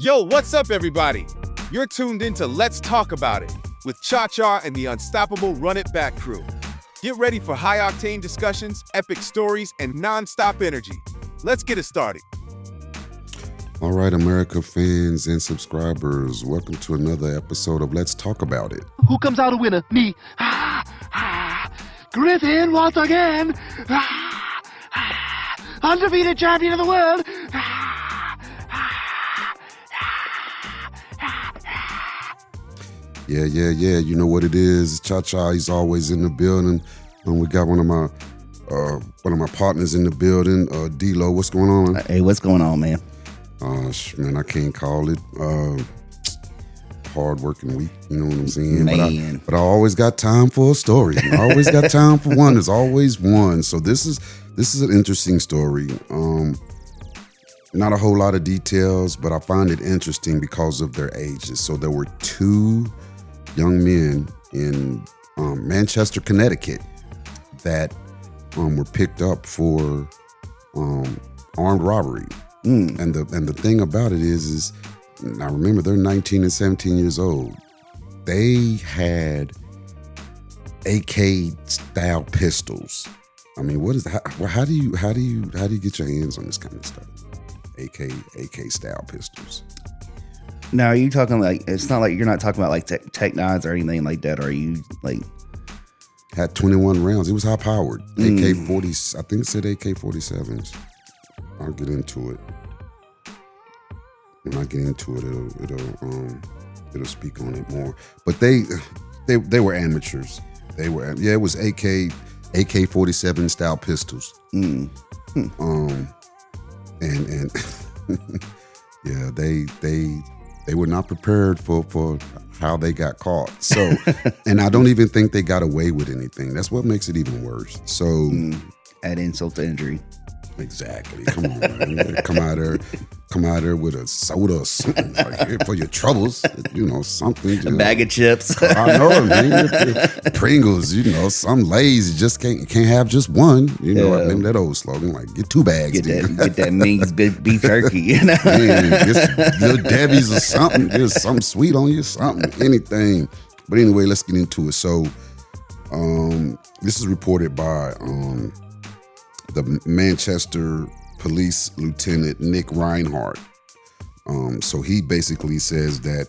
Yo, what's up, everybody? You're tuned into Let's Talk About It with Cha-Cha and the unstoppable Run It Back crew. Get ready for high-octane discussions, epic stories, and non-stop energy. Let's get it started. All right, America fans and subscribers, welcome to another episode of Let's Talk About It. Who comes out a winner? Me. Griffin once again. Undefeated champion of the world. Yeah. You know what it is. Cha-Cha, he's always in the building. We got one of my partners in the building. D-Lo, what's going on? Hey, what's going on, man? Man, I can't call it hard working week. You know what I'm saying? Man. But I always got time for a story. I always got time for one. There's always one. So this is an interesting story. Not a whole lot of details, but I find it interesting because of their ages. So there were two young men in Manchester, Connecticut that were picked up for armed robbery. And the thing about it is now remember, they're 19 and 17 years old. They had AK style pistols. I mean, what is that? How do you get your hands on this kind of stuff? AK style pistols. Now, are you talking like, it's not like you're not talking about like Tech 9s or anything like that? Or are you like? Had 21 rounds. It was high powered. AK-40, I think it said AK-47s. I'll get into it. When I get into it, it'll speak on it more. But they were amateurs. It was AK-47 style pistols. And yeah, they were not prepared for how they got caught. So, and I don't even think they got away with anything. That's what makes it even worse. So, Add insult to injury. Exactly. Come on, man. Come out there with a soda or something like, here for your troubles. You know, something. A bag of chips. I know, man. Pringles. You know, some Lay's. You just can't have just one. You know, I remember that old slogan, like get two bags. Get that Ming's beef jerky. You know, man, get little Debbie's or something. There's something sweet on you, something, anything. But anyway, let's get into it. So, this is reported by the Manchester Police Lieutenant Nick Reinhardt. So he basically says that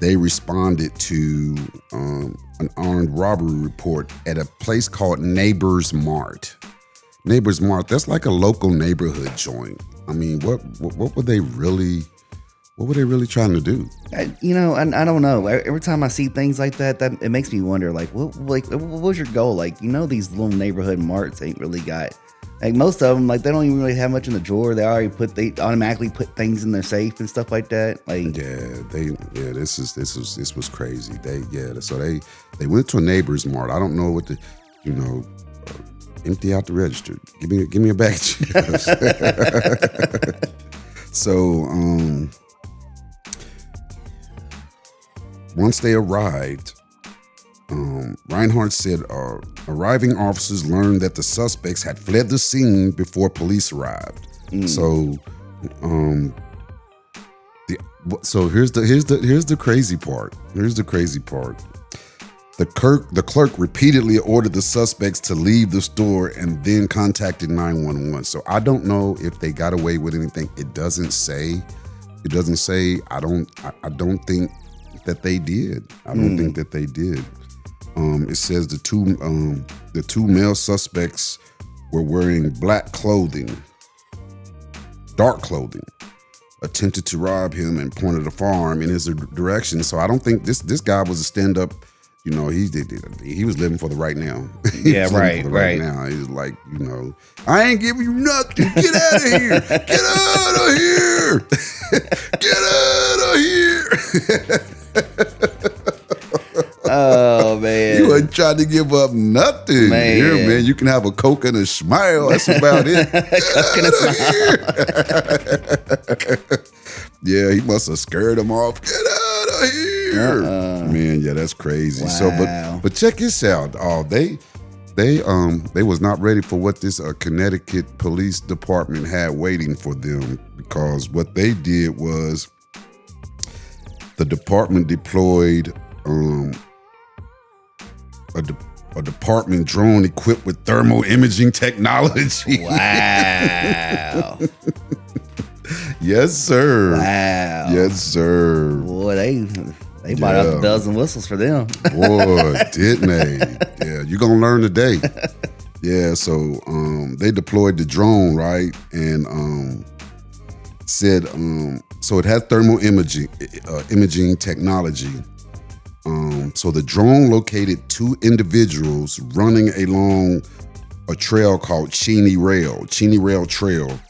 they responded to an armed robbery report at a place called Neighbors Mart. Neighbors Mart, that's like a local neighborhood joint. I mean, what were they really trying to do? I don't know. Every time I see things like that it makes me wonder, what was your goal? Like, these little neighborhood marts ain't really got. Like most of them, like they don't even really have much in the drawer. They automatically put things in their safe and stuff like that. Like this was crazy. So they went to a Neighbor's Mart. I don't know what empty out the register. Give me a bag of chips. So once they arrived, Reinhardt said arriving officers learned that the suspects had fled the scene before police arrived. So here's the crazy part. The clerk repeatedly ordered the suspects to leave the store and then contacted 911. So I don't know if they got away with anything. It doesn't say. I don't think that they did. I don't think that they did. It says the two male suspects were wearing dark clothing, attempted to rob him and pointed a firearm in his direction. So I don't think this guy was a stand-up. He was living for the right now. Right now. He was like, I ain't giving you nothing. Get out of here. Get out of here. Get out of here. Oh man, you wasn't trying to give up nothing. Man. Here, man, you can have a Coke and a smile. That's about it. Coke and a smile. Yeah, he must have scared him off. Get out of here, man. Yeah, that's crazy. Wow. So, but check this out. They was not ready for what this Connecticut Police Department had waiting for them, because what they did was The department deployed a department drone equipped with thermal imaging technology. Wow. Yes, sir. Wow. Yes, sir. Boy, they bought out a dozen whistles for them. Boy, didn't they? Yeah, you're gonna learn today. Yeah, so they deployed the drone, right? And said so it has thermal imaging technology. So the drone located 2 individuals running along a trail called Cheney Rail Trail,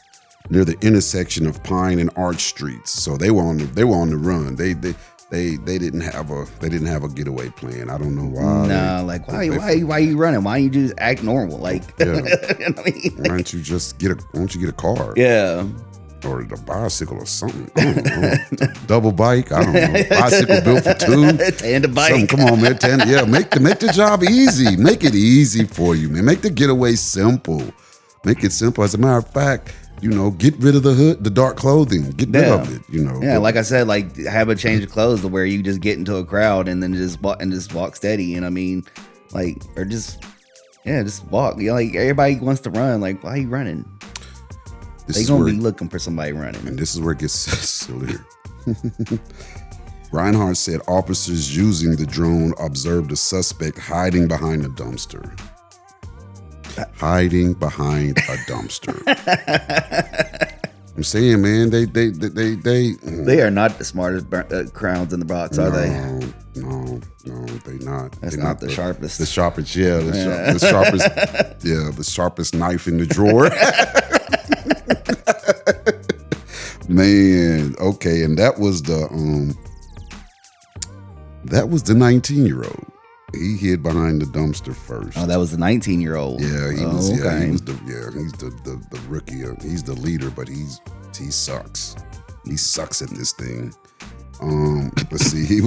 near the intersection of Pine and Arch Streets. So they were on the run. They didn't have a getaway plan. I don't know why. No, like why you running? Why you just act normal? Like, Yeah. I mean, Why don't you get a car? yeah. Or a bicycle or something. I don't know. Double bike. I don't know. Bicycle built for 2. Tandem bike. Something. Come on, man. Yeah, make the job easy. Make it easy for you, man. Make the getaway simple. Make it simple. As a matter of fact, get rid of the dark clothing. Get rid of it. Yeah, like I said, like have a change of clothes to where you just get into a crowd and then just walk steady. And I mean, like, or just walk. Like everybody wants to run. Like, why are you running? They gonna be looking for somebody running. And this is where it gets sillier. Reinhardt said officers using the drone observed a suspect hiding behind a dumpster. Hiding behind a dumpster. I'm saying, man, they are not the smartest crowns in the box, are they? No, they not. That's They're not the sharpest. The sharpest, yeah, the sharpest, yeah, the sharpest knife in the drawer. Man, okay, and that was the 19-year-old. He hid behind the dumpster first. Oh, that was the 19-year-old. Yeah, he Oh, was. okay. Yeah, he's the rookie. He's the leader, but he sucks. He sucks at this thing. Let's see. He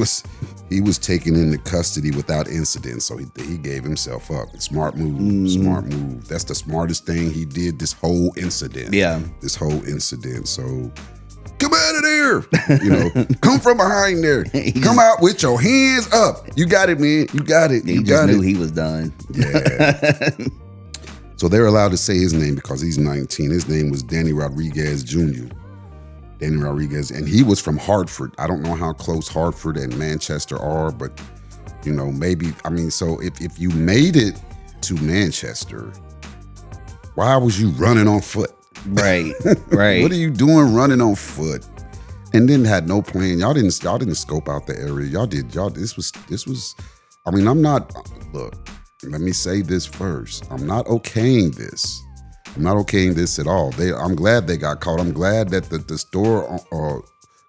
was taken into custody without incident, so he gave himself up. Smart move. Smart move. That's the smartest thing he did this whole incident. Yeah. This whole incident. So come out of there. Come from behind there. Come out with your hands up. You got it, man. You got it. He You just got knew it. he was done. Yeah. So they're allowed to say his name because he's 19. His name was Danny Rodriguez Jr. Danny Rodriguez, and he was from Hartford. I don't know how close Hartford and Manchester are, but maybe. I mean, so if you made it to Manchester, why was you running on foot? Right. Right. What are you doing running on foot? And then had no plan. Y'all didn't scope out the area. Y'all did. This was. I mean, I'm not. Look, let me say this first. I'm not okaying this. I'm not okaying this at all. I'm glad they got caught. I'm glad that the store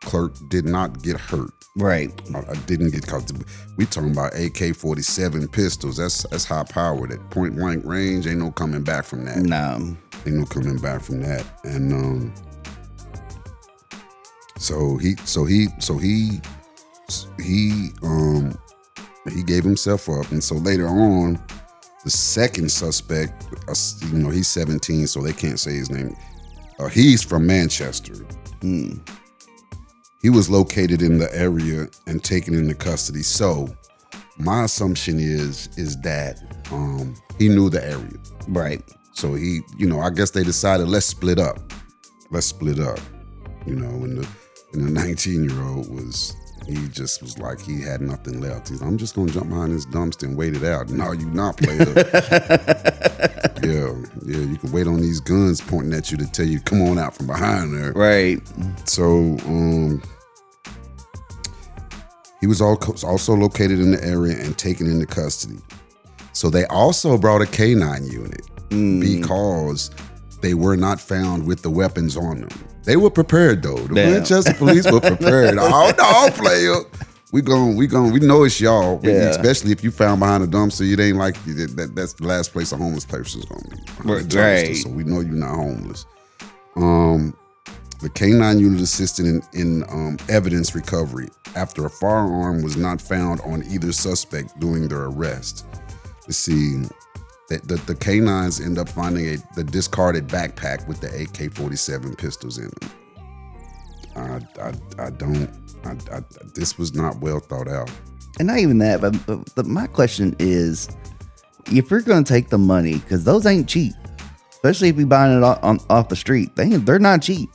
clerk did not get hurt. Right. I didn't get caught. We talking about AK-47 pistols. That's high powered. At point blank range, ain't no coming back from that. No. Ain't no coming back from that. And so he gave himself up. And so later on, the second suspect, he's 17, so they can't say his name. He's from Manchester. He was located in the area and taken into custody. So my assumption is that he knew the area. Right. So he, I guess they decided, let's split up. And the 19-year-old he just was like, he had nothing left. He's like, I'm just going to jump behind this dumpster and wait it out. No, you not, player. Yeah, you can wait on these guns pointing at you to tell you, come on out from behind there. Right. So he was also located in the area and taken into custody. So they also brought a K9 unit because they were not found with the weapons on them. They were prepared though. The Manchester police were prepared. Oh no, player. We know it's y'all. Yeah. Especially if you found behind a dumpster, it ain't like that's the last place a homeless person's gonna be. Right. So we know you're not homeless. The K9 unit assisted in evidence recovery after a firearm was not found on either suspect during their arrest. Let's see. The K9s end up finding the discarded backpack with the AK-47 pistols in it. I don't. This was not well thought out. And not even that, but my question is, if you're going to take the money, because those ain't cheap, especially if you're buying it off the street, they're not cheap.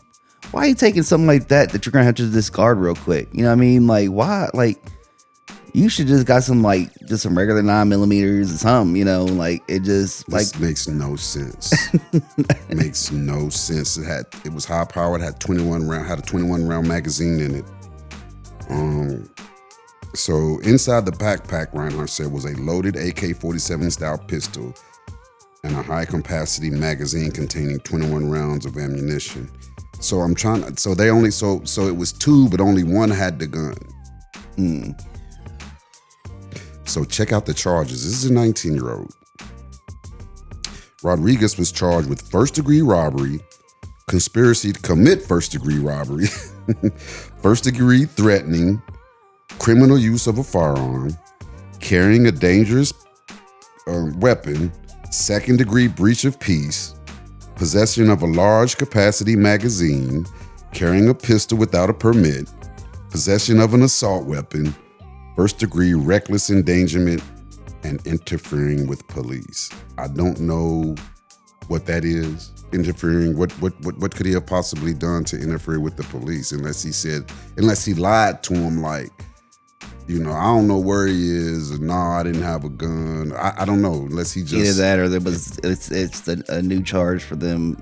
Why are you taking something like that you're going to have to discard real quick? You know what I mean? Like, why? Like, you should just got some, like, just some regular 9mm or something, you know? Like, it just, this makes no sense. Makes no sense. It was high powered, had a 21 round magazine in it. So inside the backpack, Reinhardt said, was a loaded AK-47 style pistol and a high capacity magazine containing 21 rounds of ammunition. So it was two, but only one had the gun. So check out the charges. This is a 19-year-old. Rodriguez was charged with first-degree robbery, conspiracy to commit first-degree robbery, first-degree threatening, criminal use of a firearm, carrying a dangerous weapon, second-degree breach of peace, possession of a large capacity magazine, carrying a pistol without a permit, possession of an assault weapon, first-degree reckless endangerment, and interfering with police. I don't know what that is. Interfering, what could he have possibly done to interfere with the police? Unless he lied to him, like, you know, I don't know where he is, or no, I didn't have a gun. I don't know, unless he just... Either that, or it's a new charge for them,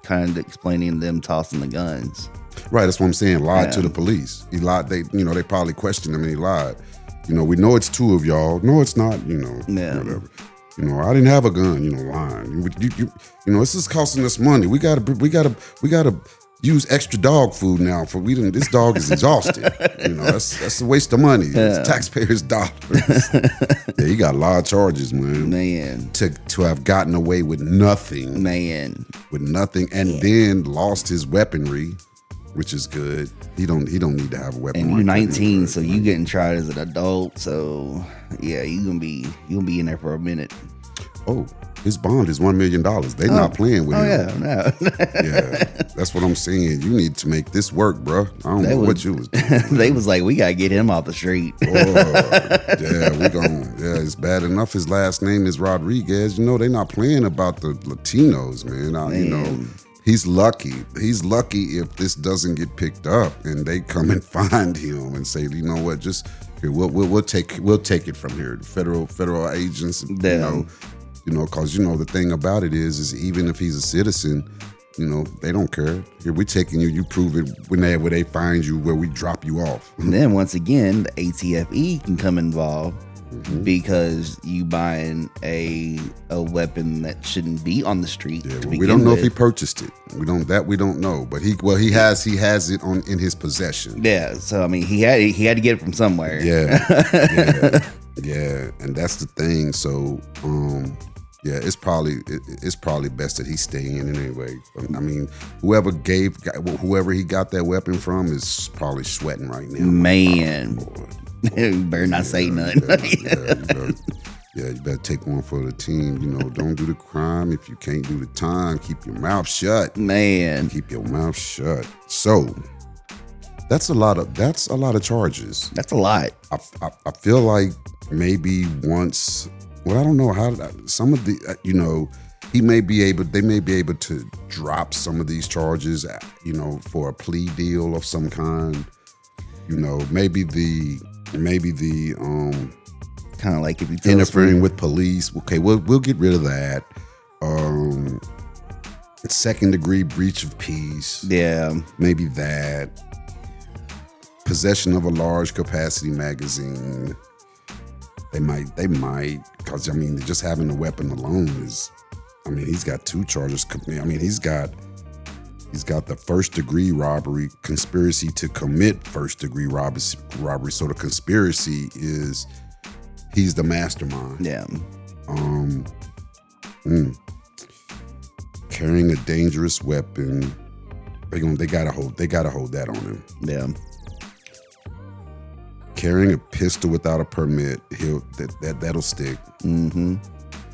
kind of explaining them tossing the guns. Right, that's what I'm saying. Lied to the police. He lied. They probably questioned him and he lied. You know, we know it's two of y'all. No, it's not. You know, whatever. You know, I didn't have a gun. You know, lying. You know, this is costing us money. We gotta use extra dog food now. This dog is exhausted. You know, that's a waste of money. It's taxpayers' dollars. Yeah, he got a lot of charges, man. To have gotten away with nothing, and then lost his weaponry, which is good. He don't need to have a weapon. And you're 19, so you getting tried as an adult. So yeah, you gonna be in there for a minute. Oh, his bond is $1 million. They not playing with him. Yeah, no. Yeah, that's what I'm saying. You need to make this work, bro. I don't know what you was doing. They was like, we gotta get him off the street. It's bad enough his last name is Rodriguez. You know, they not playing about the Latinos, man. You know, he's lucky. He's lucky if this doesn't get picked up and they come and find him and say, you know what, just here, we'll take it from here. The federal agents, you know, because you know the thing about it is even if he's a citizen, you know, they don't care. Here, we're taking you. You prove it where they find you, where we drop you off. And then once again, the ATFE can come involved because you buying a weapon that shouldn't be on the street. Yeah, we don't know if he purchased it. We don't know. But he has it in his possession. Yeah. So I mean, he had to get it from somewhere. Yeah. Yeah, and that's the thing. So, yeah, it's probably best that he stay in anyway. I mean, whoever he got that weapon from is probably sweating right now. Man, you better not say nothing. You better take one for the team. You know, don't do the crime if you can't do the time. Keep your mouth shut, man. Keep your mouth shut. So. That's a lot of charges. That's a lot. I feel like maybe once. Well, I don't know how some of the they may be able to drop some of these charges. You know, for a plea deal of some kind. You know, maybe the kind of like if you interfering with police. Okay, we'll get rid of that. Second degree breach of peace. Yeah, maybe that. Possession of a large capacity magazine. They might, because I mean, just having a weapon alone is, I mean, he's got two charges. I mean, he's got the first degree robbery, conspiracy to commit first degree robbery. So the conspiracy is he's the mastermind. Yeah. Carrying a dangerous weapon. They gotta hold that on him. Yeah. Carrying a pistol without a permit, that'll stick. Mm-hmm.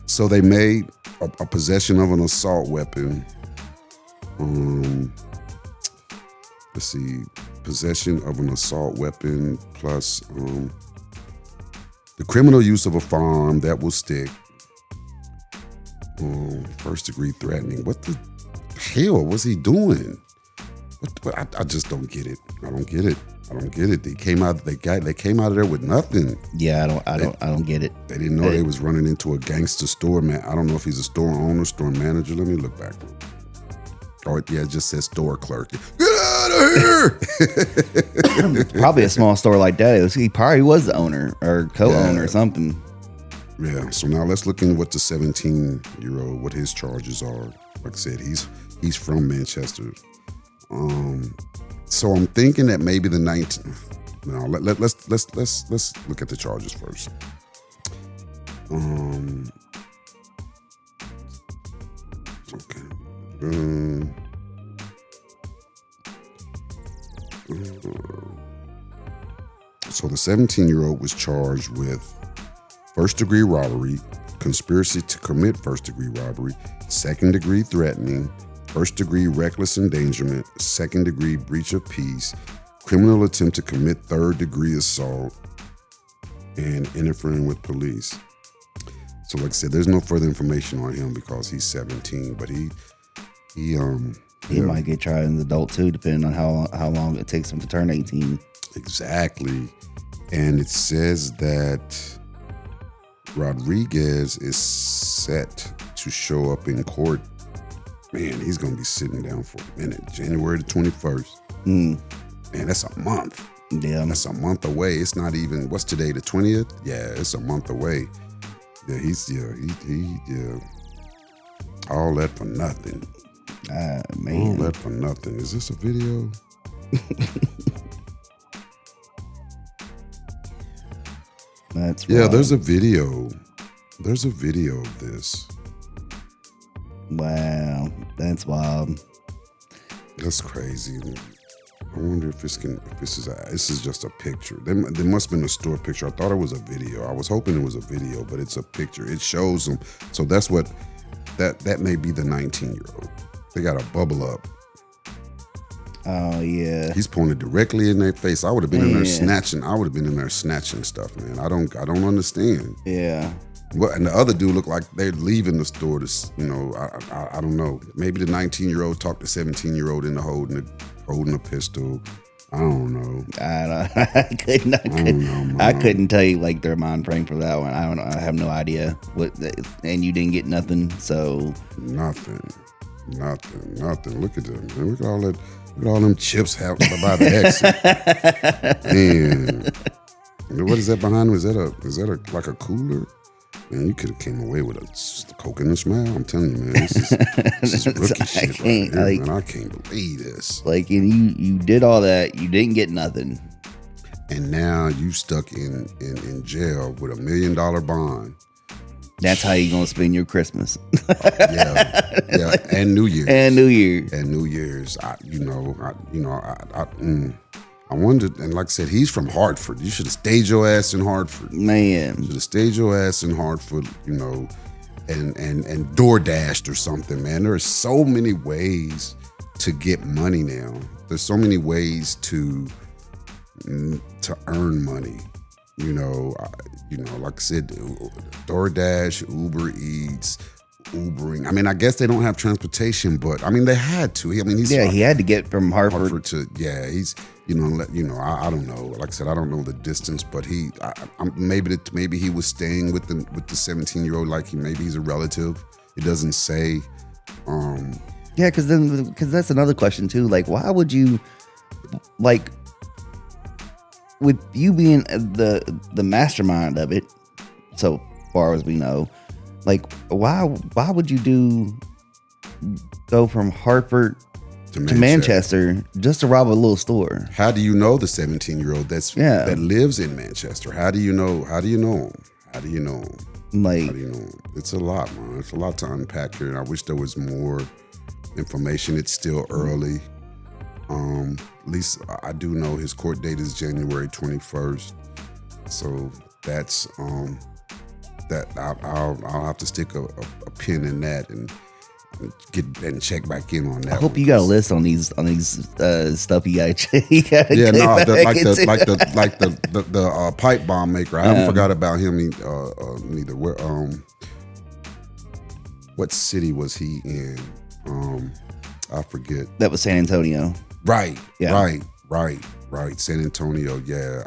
So they made a possession of an assault weapon. let's see, possession of an assault weapon plus the criminal use of a firearm that will stick. First degree threatening. What the hell was he doing? I just don't get it. I don't get it. They came out of there with nothing. Yeah, I don't get it. They didn't know they was running into a gangster store man. I don't know if he's a store owner, store manager. Let me look back. Oh yeah, it just says store clerk. Get out of here! Probably a small store like that. He probably was the owner or co-owner or something. Yeah. So now let's look into what the 17-year-old, what his charges are. Like I said, he's from Manchester. So I'm thinking that maybe the 19. No, let's look at the charges first. Okay. So the 17-year-old was charged with first-degree robbery, conspiracy to commit first-degree robbery, second-degree threatening, first-degree reckless endangerment, second-degree breach of peace, criminal attempt to commit third-degree assault, and interfering with police. So like I said, there's no further information on him because he's 17, but he might get tried as an adult too, depending on how long it takes him to turn 18. Exactly. And it says that Rodriguez is set to show up in court. Man, he's going to be sitting down for a minute. January the 21st. Man, that's a month. Yeah. That's a month away. It's not even, what's today, the 20th? Yeah, it's a month away. Yeah, he all that for nothing. Man. All that for nothing. Is this a video? That's yeah, wild. there's a video. There's a video of this. Wow, that's wild. That's crazy. I wonder if this is just a picture. There must have been a store picture. I thought it was a video. I was hoping it was a video, but it's a picture. It shows them. So that's what that may be the 19-year-old. They got a bubble up. Oh yeah. He's pointed directly in their face. I would have been in there snatching. I would have been in there snatching stuff, man. I don't understand. Yeah. And the other dude looked like they're leaving the store to, I don't know. Maybe the 19-year-old talked the 17-year-old into holding a pistol. I don't know. I couldn't tell you like their mind frame for that one. I don't know. I have no idea and you didn't get nothing. So nothing. Look at them, man. Look at all them chips by the exit. Man, what is that behind him? Is that like a cooler? Man, you could have came away with a Coke in the smile. I'm telling you, man, this is rookie shit right here, man. I can't believe this. Like, and you did all that, you didn't get nothing, and now you stuck in jail with $1 million bond. That's how you gonna spend your Christmas. yeah, and New Year's. I wondered, and like I said, he's from Hartford. You should have stayed your ass in Hartford. Man. You should have stayed your ass in Hartford, and DoorDashed or something, man. There are so many ways to get money now. There's so many ways to earn money. Like I said, DoorDash, Uber Eats, Ubering. I mean, I guess they don't have transportation, but I mean, they had to. I mean, he had to get from Hartford to. Yeah, he's. I don't know. Like I said, I don't know the distance, but maybe he was staying with the 17-year-old. Like maybe he's a relative. It doesn't say. Yeah, because that's another question too. Like, why would you, like, with you being the mastermind of it, so far as we know, like, why would you go from Hartford to Manchester just to rob a little store? How do you know the 17-year-old that lives in Manchester? How do you know him? Like, It's a lot, man. It's a lot to unpack here, and I wish there was more information. It's still early. At least I do know his court date is January 21st. So that's that I'll have to stick a pin in that, and get and check back in on that. I hope you got a list on these stuff you gotta check. Yeah, no, the pipe bomb maker. I haven't forgot about him neither. Where what city was he in? I forget. That was San Antonio. Right. Yeah. Right. San Antonio. Yeah.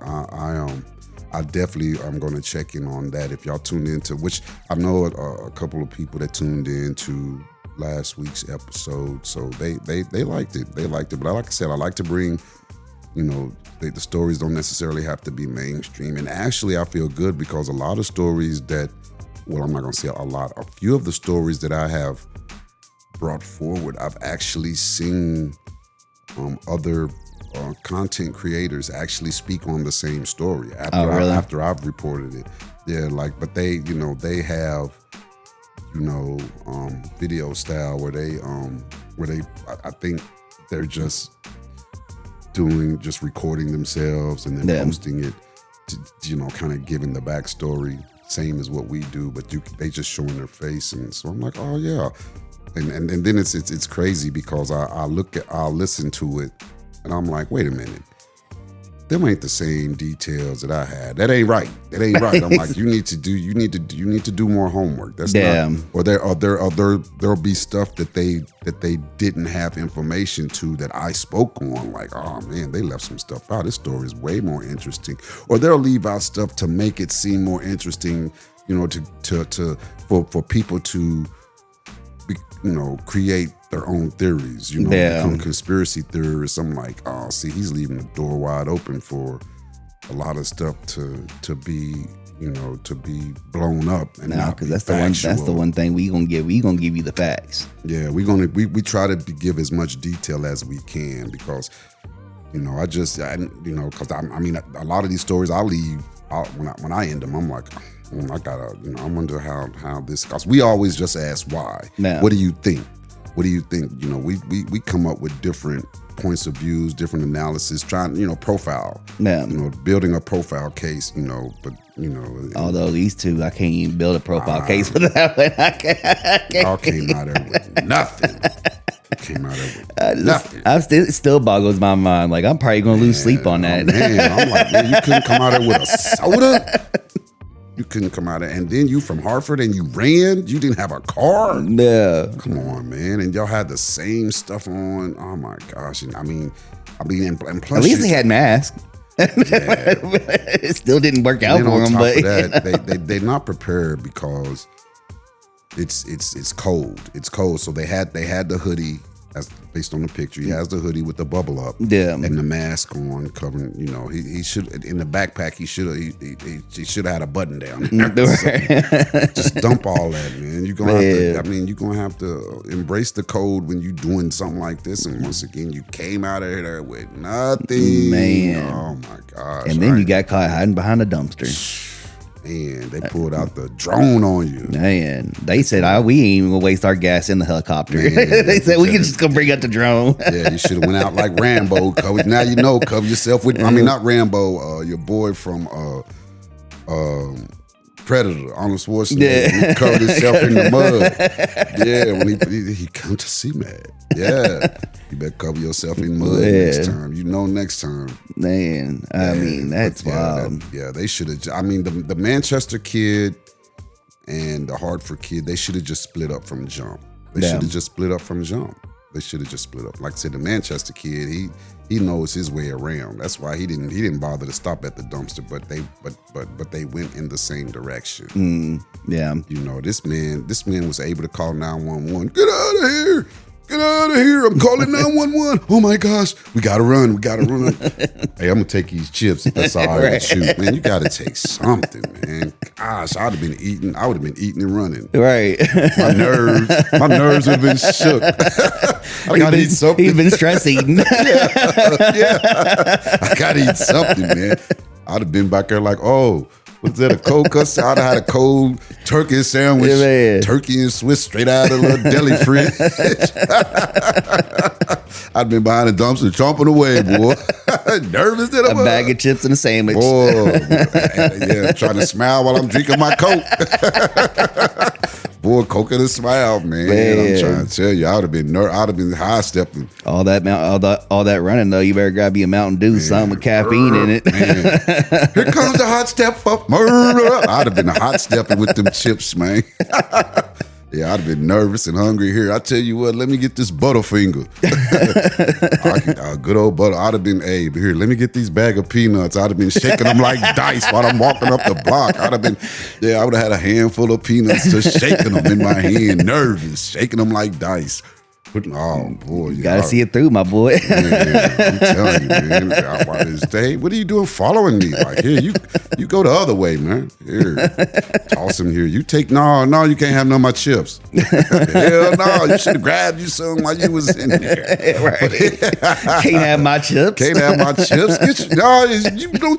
I definitely am going to check in on that. If y'all tuned into, which I know a couple of people that tuned in to last week's episode, so they liked it. They liked it. But like I said, I like to bring, the stories don't necessarily have to be mainstream. And actually, I feel good because a lot of stories that, well, I'm not going to say a lot. A few of the stories that I have brought forward, I've actually seen other content creators actually speak on the same story after I've reported it. Yeah, but they have video style where they I think they're just recording themselves and then posting it to, kind of giving the backstory, same as what we do, but they just showing their face. And so I'm like, oh yeah. And then it's crazy because I'll listen to it and I'm like, wait a minute, them ain't the same details that I had. That ain't right. I'm like, you need to do more homework. That's not, or there'll be stuff that they didn't have information to that I spoke on. Like, oh man, they left some stuff out. This story is way more interesting. Or they'll leave out stuff to make it seem more interesting, for people to create their own theories, become conspiracy theorists. I'm like, oh, see, he's leaving the door wide open for a lot of stuff to be blown up. And no, because that's the one thing we gonna give you the facts. Yeah, we try to give as much detail as we can because because I mean a lot of these stories I leave out when I end them. I'm like, I gotta, I wonder how this, because we always just ask why. No. What do you think? We come up with different points of views, different analysis, trying, profile. Yeah. Building a profile case, but although these two, I can't even build a profile case for that one. Y'all came out there with nothing. It still boggles my mind. Like, I'm probably gonna lose sleep on that. Man, I'm like, man, you couldn't come out there with a soda. You couldn't come out of, and then you from Hartford and you ran. You didn't have a car. Yeah, come on, man. And y'all had the same stuff on. Oh my gosh. And I mean, and plus, at least they had masks. Yeah. It still didn't work out for them. But they're not prepared because it's cold. It's cold. So they had the hoodie. As based on the picture, he has the hoodie with the bubble up, and the mask on, covering. He should, in the backpack. He should have had a button down. Just dump all that, man. You're gonna have to embrace the code when you're doing something like this. And once again, you came out of there with nothing, man. Oh my gosh! And then you got caught hiding behind a dumpster. Man, they pulled out the drone on you. Man, they said, we ain't even gonna waste our gas in the helicopter. Man, they said we can just go bring out the drone. Yeah, you should have went out like Rambo. Now cover yourself with. I mean, not Rambo. Your boy from Predator, Arnold Schwarzenegger. He covered himself in the mud. Yeah, when he come to see man. Yeah, you better cover yourself in mud next time. Next time. Man, I mean, that's wild. They should have. I mean, the Manchester kid and the Hartford kid, they should have just split up from jump. They should have just split up from jump. They should have just split up. Like I said, the Manchester kid, he knows his way around. That's why he didn't bother to stop at the dumpster. But they went in the same direction. Yeah. This man was able to call 911. Get out of here. Get out of here. I'm calling 911. Oh my gosh. We gotta run. Hey, I'm gonna take these chips if that's all right with you. Man, you gotta take something, man. Gosh, I would have been eating and running. Right. My nerves would have been shook. I gotta eat something. He's been stress eating. Yeah. I gotta eat something, man. I'd have been back there like, oh, was that a cold cuss? I'd have had a cold turkey sandwich, turkey and Swiss straight out of the little deli fridge. I'd been behind the dumpster chomping away, boy. Nervous that a bag of chips and a sandwich. Boy, yeah, trying to smile while I'm drinking my Coke. Boy, coconut smile, man. Man. I'm trying to tell you, I'd have been high stepping. All that running though, you better grab you a Mountain Dew, something with caffeine in it. Man. Here comes the hot step up, murder. I'd have been hot stepping with them chips, man. Yeah, I'd have been nervous and hungry here. I tell you what, let me get this Butterfinger. Good old butter. I'd have been, hey, here, let me get these bag of peanuts. I'd have been shaking them like dice while I'm walking up the block. I would have had a handful of peanuts, just shaking them in my hand, nervous, shaking them like dice. Oh boy, You gotta see it through, my boy. Man, I'm telling you, man. Hey, what are you doing following me? Like, here, you go the other way, man. Here, toss him here. You take, no, you can't have none of my chips. Hell no, you should have grabbed you some while you was in there. Right. Can't have my chips. Can't have my chips.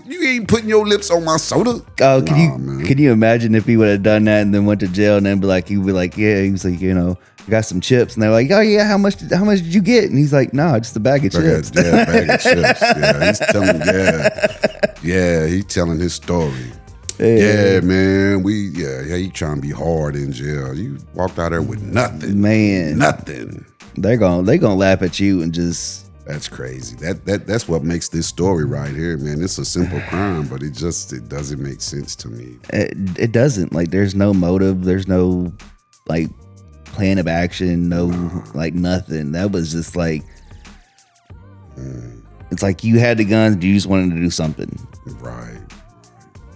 You ain't putting your lips on my soda. Oh, can you imagine if he would have done that and then went to jail and then he'd be like, yeah, he was like, I got some chips, and they're like, oh yeah, how much did you get? And he's like, no, just a bag of chips. Yeah, bag of chips. Yeah, he's telling. He's telling his story. Yeah, man. He trying to be hard in jail. You walked out there with nothing, man. Nothing. They gonna laugh at you and just. That's crazy. That's what makes this story right here, man. It's a simple crime, but it doesn't make sense to me. It doesn't. Like, there's no motive. There's no like plan of action. No, like nothing. That was just like. It's like you had the guns. You just wanted to do something. Right.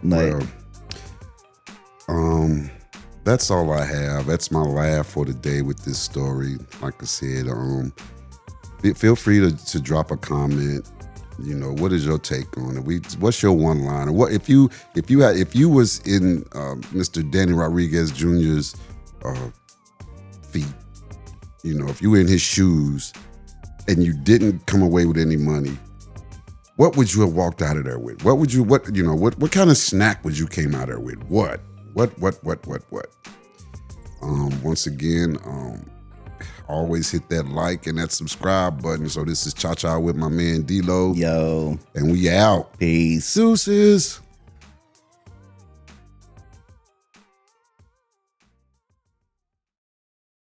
Like, that's all I have. That's my laugh for the day with this story. Like I said, feel free to drop a comment. What is your take on it? What's your one liner? What if you was in Mr. Danny Rodriguez Jr.'s feet? If you were in his shoes and you didn't come away with any money, what would you have walked out of there with? What kind of snack would you came out of there with? What? Once again, always hit that like and that subscribe button. So this is Cha Cha with my man D-Lo. Yo. And we out. Peace. Deuces.